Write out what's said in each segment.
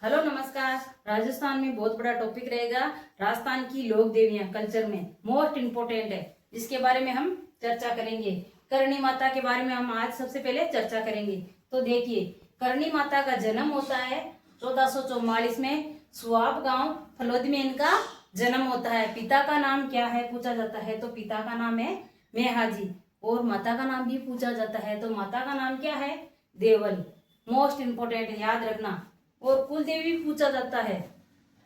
Hello नमस्कार। राजस्थान में बहुत बड़ा टॉपिक रहेगा। राजस्थान की लोक देवियां कल्चर में मोस्ट इम्पोर्टेंट है, जिसके बारे में हम चर्चा करेंगे। करणी माता के बारे में हम आज सबसे पहले चर्चा करेंगे। तो देखिए, करणी माता का जन्म होता है 1444 में सुआब गांव फलोद में इनका जन्म होता है। पिता का नाम क्या है पूछा जाता है तो पिता का नाम है मेहाजी, और माता का नाम भी पूछा जाता है तो माता का नाम क्या है, देवल। मोस्ट इम्पोर्टेंट है, याद रखना। और कुल देवी पूछा जाता है,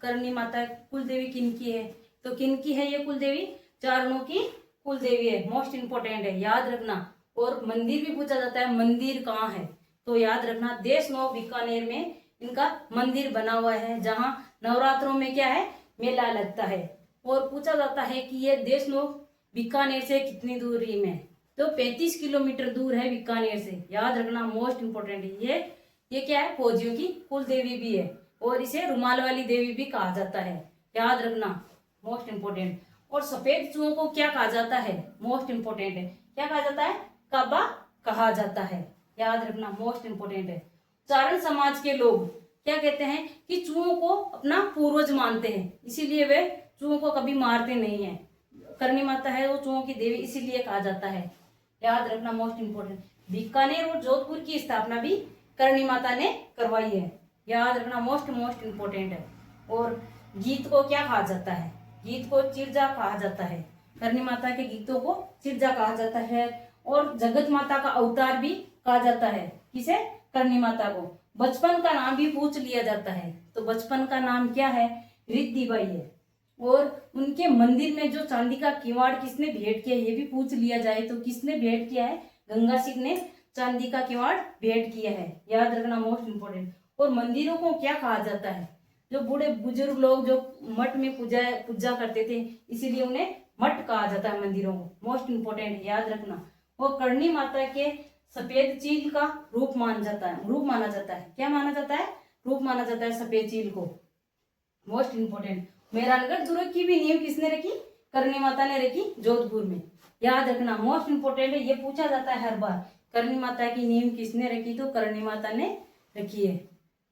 करणी माता कुल देवी किनकी है, तो किनकी है ये कुल देवी, चारणों की कुल देवी है। मोस्ट इम्पोर्टेंट है, याद रखना। और मंदिर भी पूछा जाता है, मंदिर कहाँ है, तो याद रखना देशनोक बीकानेर में इनका मंदिर बना हुआ है, जहाँ नवरात्रों में क्या है, मेला लगता है। और पूछा जाता है कि ये देशनोक बीकानेर से कितनी दूरी में, तो 35 किलोमीटर दूर है बीकानेर से, याद रखना। मोस्ट इम्पोर्टेंट है ये क्या है, फौजियों की कुल देवी भी है, और इसे रुमाल वाली देवी भी कहा जाता है, याद रखना। Most important. और सफेद चूहों को क्या कहा जाता है, मोस्ट इम्पोर्टेंट है, क्या कहा जाता है, काबा कहा जाता है, याद रखना। मोस्ट इम्पोर्टेंट है। चारण समाज के लोग क्या कहते हैं कि चूहों को अपना पूर्वज मानते हैं, इसीलिए वे चूहों को कभी मारते नहीं है। करणी माता है वो चूहों की देवी इसीलिए कहा जाता है, याद रखना। Most important. बीकानेर और जोधपुर की स्थापना भी करणी माता ने करवाई है, याद रखना। मोस्ट मोस्ट इम्पोर्टेंट है। और गीत को क्या कहा जाता है, गीत को चिरजा कहा जाता है। करणी माता के गीतों को चिरजा कहा जाता है। और जगत माता का अवतार भी कहा जाता है, किसे, करणी माता को। बचपन का नाम भी पूछ लिया जाता है, तो बचपन का नाम क्या है, रिद्धि बाई है। और उनके मंदिर में जो चांदी का किवाड़ किसने भेंट किया, ये भी पूछ लिया जाए तो किसने भेंट किया है, गंगा सिंह ने चांदी का किवाड़ भेंट किया है, याद रखना। Most important. और मंदिरों को क्या कहा जाता है, जो बूढ़े बुजुर्ग लोग जो मठ में पूजा करते थे, इसीलिए उन्हें मठ कहा जाता है मंदिरों को। मोस्ट इम्पोर्टेंट, याद रखना। और करणी माता के सफेद चील का रूप माना जाता है, क्या माना जाता है, रूप माना जाता है सफेद चील को। Most important. मेहरानगढ़ दुर्ग की भी नींव किसने रखी, करणी माता ने रखी, जोधपुर में, याद रखना। मोस्ट इम्पोर्टेंट है, ये पूछा जाता है हर बार, करणी माता की नींव किसने रखी, तो करणी माता ने रखी है,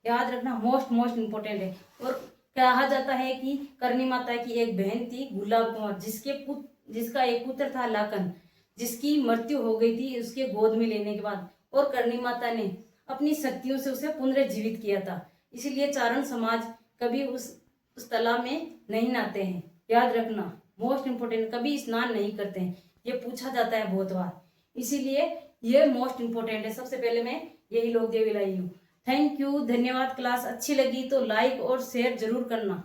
याद रखना। मोस्ट मोस्ट इम्पोर्टेंट है। और कहा जाता है कि करणी माता की एक बहन थी गुलाब कुंवर, जिसका एक पुत्र था लाकन, जिसकी मृत्यु हो गई थी उसके गोद में लेने के बाद, और करणी माता ने अपनी शक्तियों से उसे पुनर्जीवित किया था। इसीलिए चारण समाज कभी उस तालाब में नहीं नहाते हैं, याद रखना। मोस्ट इम्पोर्टेंट, कभी स्नान नहीं करते हैं, ये पूछा जाता है बहुत बार, इसीलिए ये मोस्ट इम्पोर्टेंट है। सबसे पहले मैं यही लोक देवी लाई हूँ। थैंक यू, धन्यवाद। क्लास अच्छी लगी तो लाइक और शेयर जरूर करना।